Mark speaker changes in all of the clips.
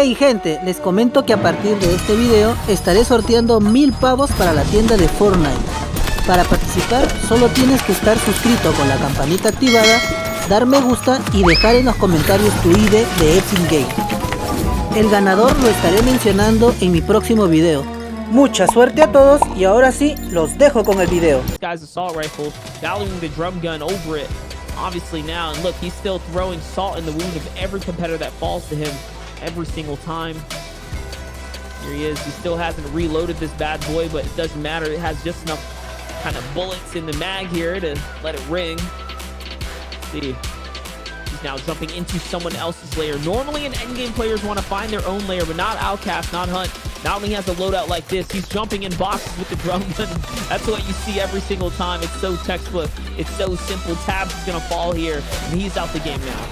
Speaker 1: Hey gente, les comento que a partir de este video estaré sorteando 1000 pavos para la tienda de Fortnite. Para participar solo tienes que estar suscrito con la campanita activada, dar me gusta y dejar en los comentarios tu ID de Epic Game. El ganador lo estaré mencionando en mi próximo video. Mucha suerte a todos y ahora sí, los dejo con el video.
Speaker 2: This guy's assault rifle, valuing the drum gun over it. Obviously now, and look, he's still throwing salt in the wound of every competitor that falls to him every single time. Here he is. He still hasn't reloaded this bad boy, but it doesn't matter. It has just enough kind of bullets in the mag here to let it ring. Let's see. He's now jumping into someone else's lair. Normally, endgame players want to find their own lair, but not Outcast, not Hunt. Not when he has a loadout like this, he's jumping in boxes with the drum gun. That's what you see every single time. It's so textbook. It's so simple. Tabs is going to fall here, and he's out the game now.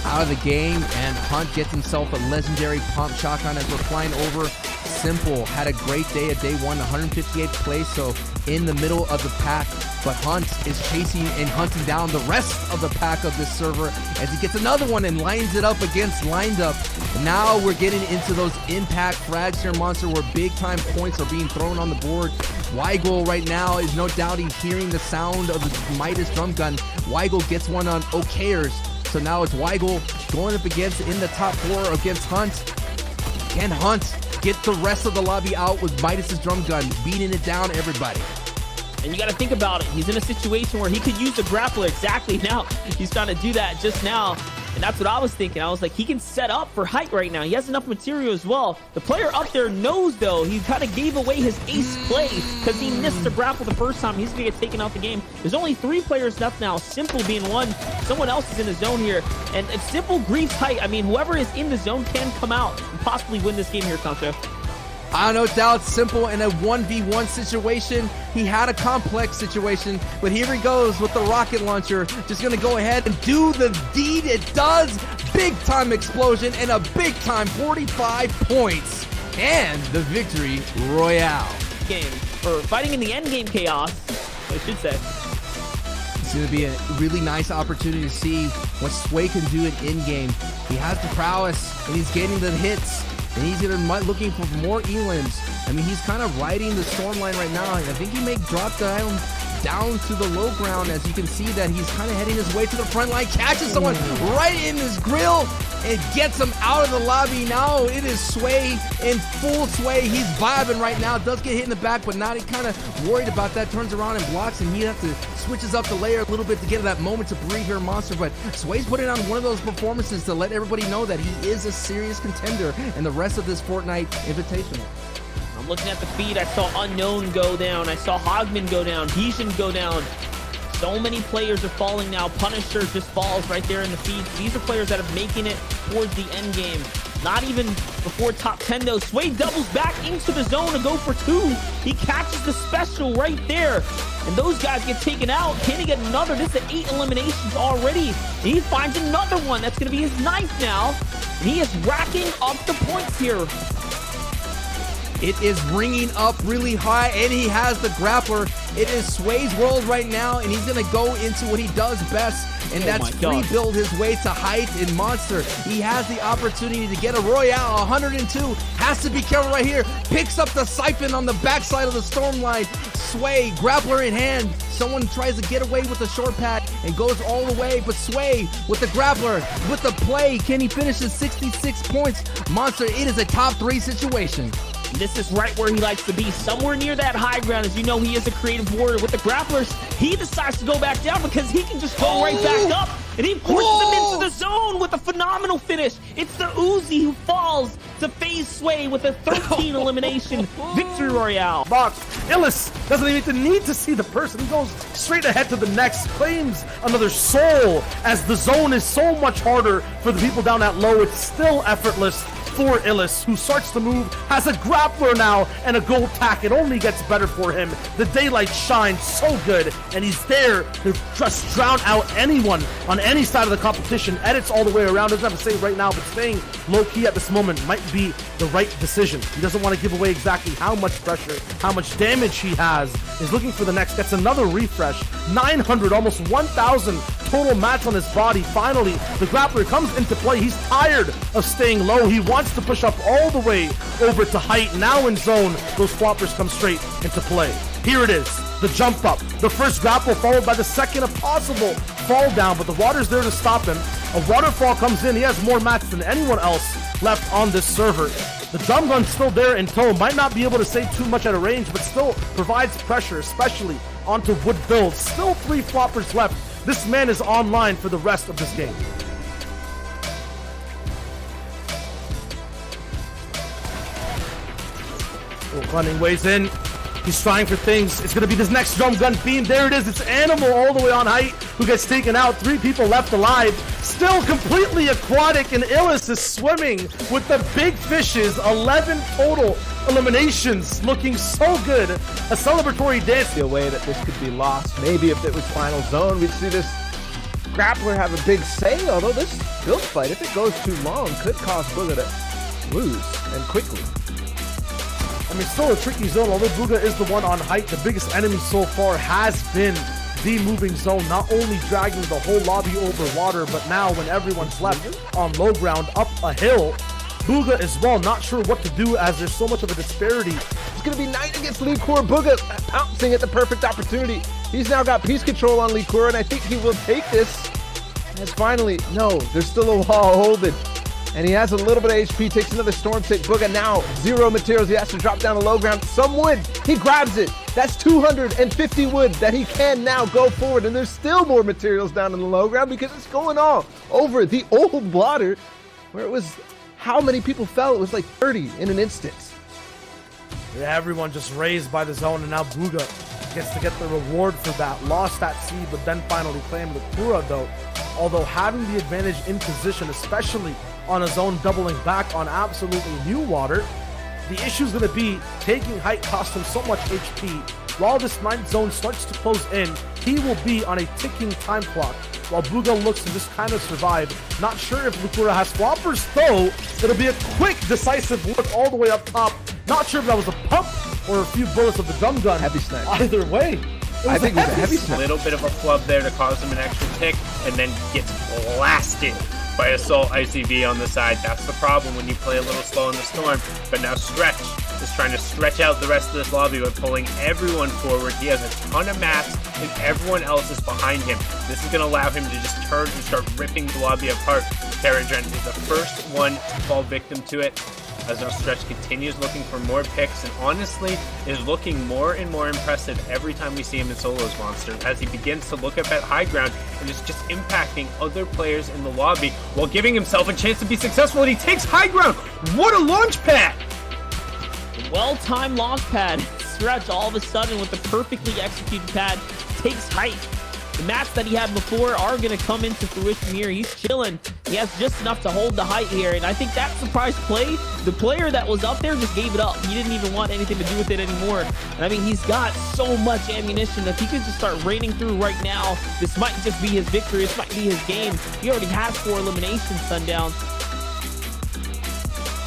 Speaker 3: Out of the game, and Hunt gets himself a legendary pump shotgun as we're flying over. Simple had a great day at day one, 158th place, so in the middle of the pack. But Hunt is chasing and hunting down the rest of the pack of this server as he gets another one and lines it up against lined up. Now we're getting into those impact frags here, Monster, where big time points are being thrown on the board. Weigel right now is no doubt he's hearing the sound of the Midas drum gun. Weigel gets one on OKers. So now it's Weigel going up against in the top four against Hunt. Can Hunt get the rest of the lobby out with Midas's drum gun, beating it down everybody?
Speaker 2: And you got to think about it. He's in a situation where he could use the grappler exactly now. He's trying to do that just now. And that's what I was thinking. I was like, he can set up for height right now. He has enough material as well. The player up there knows, though, he kind of gave away his ace play because he missed the grapple the first time. He's going to get taken out the game. There's only 3 players left now, Simple being one. Someone else is in the zone here. And if Simple griefs height, I mean, whoever is in the zone can come out and possibly win this game here, Contra.
Speaker 3: No doubt, Simple in a 1v1 situation. He had a complex situation, but here he goes with the rocket launcher. Just gonna go ahead and do the deed. It does. Big time explosion and a big time 45 points and the victory royale.
Speaker 2: Game for fighting in the end game chaos, I should say.
Speaker 3: It's going to be a really nice opportunity to see what Sway can do in game. He has the prowess and he's getting the hits. And he's looking for more elims. I mean, he's kind of riding the storm line right now. And I think he may drop down to the low ground, as you can see that he's kind of heading his way to the front line. Catches someone right in his grill and gets him out of the lobby. Now it is Sway in full sway. He's vibing right now. Does get hit in the back, but not kind of worried about that. Turns around and blocks, and he has to switches up the layer a little bit to get that moment to breathe here, Monster. But Sway's putting on one of those performances to let everybody know that he is a serious contender in the rest of this Fortnite Invitational.
Speaker 2: I'm looking at the feed. I saw Unknown go down. I saw Hogman go down. Heesian go down. So many players are falling now. Punisher just falls right there in the feed. These are players that are making it towards the end game. Not even before top 10 though. Sway doubles back into the zone to go for 2. He catches the special right there. And those guys get taken out. Can he get another? This is 8 eliminations already. And he finds another one. That's going to be his 9th now. And he is racking up the points here.
Speaker 3: It is ringing up really high, and he has the grappler. It is Sway's world right now, and he's going to go into what he does best, and that's rebuild his way to height in Monster. He has the opportunity to get a Royale. 102, has to be careful right here. Picks up the siphon on the backside of the storm line. Sway, grappler in hand. Someone tries to get away with the short pad and goes all the way, but Sway with the grappler, with the play. Can he finish his 66 points? Monster, it is a top 3 situation.
Speaker 2: This is right where he likes to be, somewhere near that high ground. As you know, he is a creative warrior. With the grapplers, he decides to go back down because he can just go right back up, and he forces them into the zone with a phenomenal finish. It's the Uzi who falls to phase Sway with a 13 elimination victory royale.
Speaker 4: Box Illis doesn't even need to see the person. He goes straight ahead to the next, claims another soul, as the zone is so much harder for the people down at low. It's still effortless. for Illis, who starts to move, has a grappler now, and a gold tack. It only gets better for him. The daylight shines so good, and he's there to just drown out anyone on any side of the competition. Edits all the way around. Doesn't have to say right now, but staying low-key at this moment might be the right decision. He doesn't want to give away exactly how much pressure, how much damage he has. He's looking for the next, gets another refresh. 900, almost 1,000 total mats on his body. Finally, the grappler comes into play. He's tired of staying low. He wants to push up all the way over to height. Now in zone, those floppers come straight into play. Here it is, the jump up. The first grapple followed by the second, a possible fall down, but the water's there to stop him. A waterfall comes in. He has more mats than anyone else left on this server. The drum gun's still there in tow. Might not be able to save too much at a range, but still provides pressure, especially onto wood builds. Still 3 floppers left. This man is online for the rest of this game. Running ways in. He's trying for things. It's going to be this next drum gun beam. There it is. It's Animal all the way on height who gets taken out. 3 people left alive. Still completely aquatic, and Illis is swimming with the big fishes. 11 total eliminations. Looking so good. A celebratory dance.
Speaker 5: The way that this could be lost. Maybe if it was final zone, we'd see this grappler have a big say. Although this build fight, if it goes too long, could cause Booga to lose, and quickly.
Speaker 4: I mean, still a tricky zone, although Booga is the one on height. The biggest enemy so far has been the moving zone, not only dragging the whole lobby over water, but now when everyone's left on low ground, up a hill, Booga as well, not sure what to do as there's so much of a disparity.
Speaker 5: It's going to be nice against Liqueur. Booga pouncing at the perfect opportunity. He's now got piece control on Liqueur, and I think he will take this. As finally, no, there's still a wall holding. And he has a little bit of HP, takes another storm tick. Booga now, 0 materials. He has to drop down to low ground. Some wood, he grabs it. That's 250 wood that he can now go forward. And there's still more materials down in the low ground because it's going all over the old water where it was, how many people fell? It was like 30 in an instance.
Speaker 4: Yeah, everyone just raised by the zone, and now Booga gets to get the reward for that. Lost that seed, but then finally claimed the Kura though. Although having the advantage in position, especially on a zone doubling back on absolutely new water, the issue is going to be taking height costs him so much HP. While this 9th zone starts to close in, he will be on a ticking time clock while Booga looks to just kind of survive. Not sure if Lukura has floppers though. It'll be a quick, decisive look all the way up top. Not sure if that was a pump or a few bullets of the drum gun.
Speaker 5: Heavy snipe.
Speaker 4: Either way,
Speaker 5: I think it was a heavy snipe.
Speaker 6: A little bit of a flub there to cause him an extra tick, and then gets blasted by Assault ICV on the side. That's the problem when you play a little slow in the storm. But now Stretch is trying to stretch out the rest of this lobby by pulling everyone forward. He has a ton of mats, and everyone else is behind him. This is going to allow him to just turn and start ripping the lobby apart. Terradren is the first one to fall victim to it, as now Stretch continues looking for more picks, and honestly is looking more and more impressive every time we see him in solos monster, as he begins to look up at high ground and is just impacting other players in the lobby while giving himself a chance to be successful, and he takes high ground. What a launch pad!
Speaker 2: Well-timed launch pad. Stretch all of a sudden with the perfectly executed pad takes height. The mats that he had before are going to come into fruition here. He's chilling. He has just enough to hold the height here, and I think that surprise play, the player that was up there just gave it up. He didn't even want anything to do with it anymore. And I mean, he's got so much ammunition that if he could just start raining through right now, this might just be his victory. This might be his game. He already has 4 eliminations, Sundown.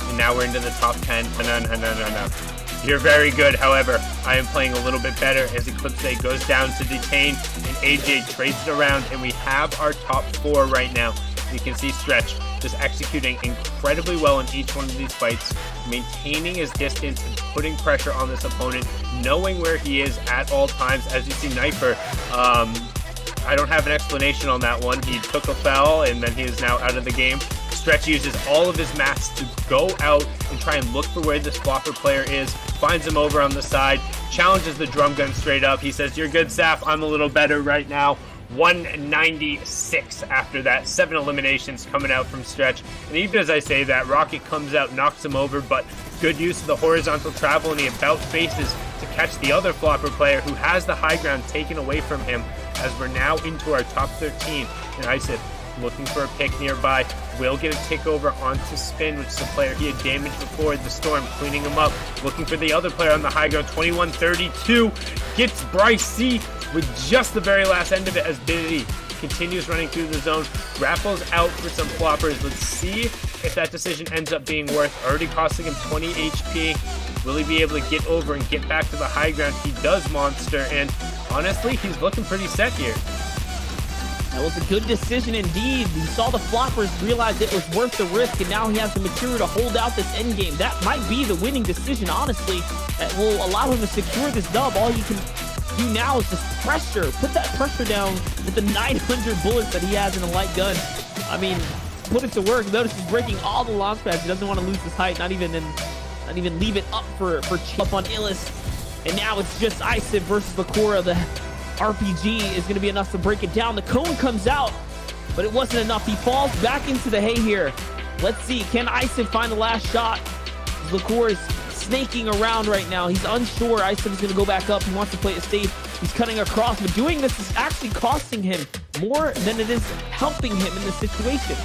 Speaker 6: And now we're into the top 10. No. You're very good, however, I am playing a little bit better as Eclipse goes down to detain, and AJ trades it around, and we have our top 4 right now. You can see Stretch just executing incredibly well in each one of these fights, maintaining his distance and putting pressure on this opponent, knowing where he is at all times. As you see Knifer, I don't have an explanation on that one. He took a foul, and then he is now out of the game. Stretch uses all of his mats to go out and try and look for where this flopper player is, finds him over on the side, challenges the drum gun straight up. He says, "You're good, Saf. I'm a little better right now." 196 after that. 7 eliminations coming out from Stretch. And even as I say that, Rocket comes out, knocks him over, but good use of the horizontal travel, and he about faces to catch the other flopper player who has the high ground taken away from him, as we're now into our top 13. And I said, looking for a pick nearby. Will get a tick over onto Spin, which is a player he had damaged before the storm, cleaning him up. Looking for the other player on the high ground, 21-32. Gets Bryce C with just the very last end of it as Biddy continues running through the zone. Raffles out for some floppers. Let's see if that decision ends up being worth. Already costing him 20 HP. Will he be able to get over and get back to the high ground? He does, Monster, and honestly, he's looking pretty set here.
Speaker 2: That was a good decision indeed. He saw the floppers, realized it was worth the risk, and now he has the material to hold out this end game. That might be the winning decision, honestly, that will allow him to secure this dub. All you can do now is just pressure. Put that pressure down with the 900 bullets that he has in a light gun. I mean, put it to work. Notice he's breaking all the launch pads. He doesn't want to lose his height, not even leave it up for chip on Illis. And now it's just Isiv versus Lakura. The RPG is going to be enough to break it down. The cone comes out, but it wasn't enough. He falls back into the hay here. Let's see, can Isiv find the last shot? Lakura is snaking around right now. He's unsure. Isiv is going to go back up. He wants to play it safe. He's cutting across, but doing this is actually costing him more than it is helping him in this situation.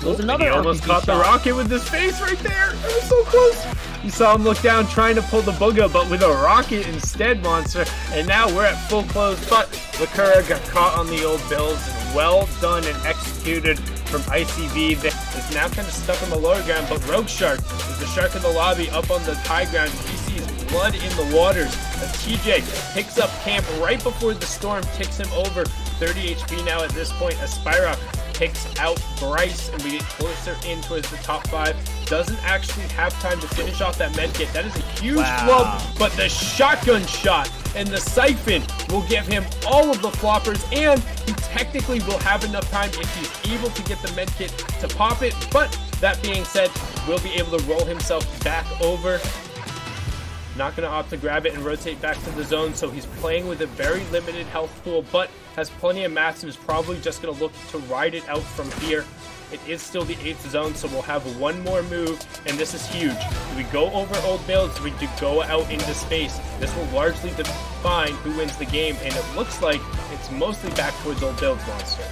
Speaker 2: There's another
Speaker 6: he almost
Speaker 2: RPG
Speaker 6: caught
Speaker 2: shot.
Speaker 6: the rocket with his face right there. It was so close. You saw him look down trying to pull the booga, but with a rocket instead, Monster. And now we're at full close, but Lakura got caught on the old builds. And well done and executed from ICV. That's now kind of stuck on the lower ground, but Rogue Shark is the shark in the lobby up on the high ground. He sees blood in the waters as TJ picks up camp right before the storm ticks him over. 30 HP now at this point as Spyrock picks out Bryce, and we get closer in towards the top 5. Doesn't actually have time to finish off that med kit. That is a huge club, but the shotgun shot and the siphon will give him all of the floppers, and he technically will have enough time if he's able to get the med kit to pop it. But that being said, will be able to roll himself back over. Not going to opt to grab it and rotate back to the zone, so he's playing with a very limited health pool, but has plenty of mats and is probably just going to look to ride it out from here. It is still the 8th zone, so we'll have one more move, and this is huge. Do we go over old builds? Do we go out into space? This will largely define who wins the game, and it looks like it's mostly back towards old builds, Monster.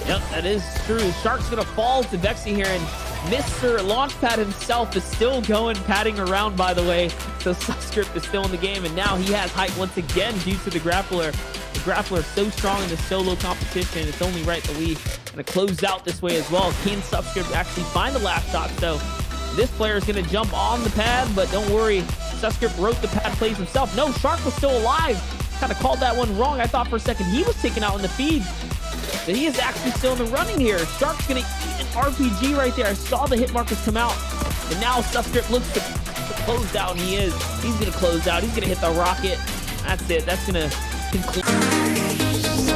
Speaker 2: Yep, that is true. Shark's going to fall to Vexy here, and Mr. Launchpad himself is still going, padding around, by the way. So Subscript is still in the game, and now he has height once again due to the grappler. The grappler is so strong in the solo competition, it's only right that we going to close out this way as well. Can Subscript actually find the last shot? So this player is going to jump on the pad, but don't worry, Subscript wrote the pad plays himself. No, Shark was still alive. Kind of called that one wrong. I thought for a second he was taken out in the feed. But he is actually still in the running here. Shark's going to eat an RPG right there. I saw the hit markers come out. And now Subscript looks to close out, and he is. He's going to close out. He's going to hit the rocket. That's it. That's going to conclude.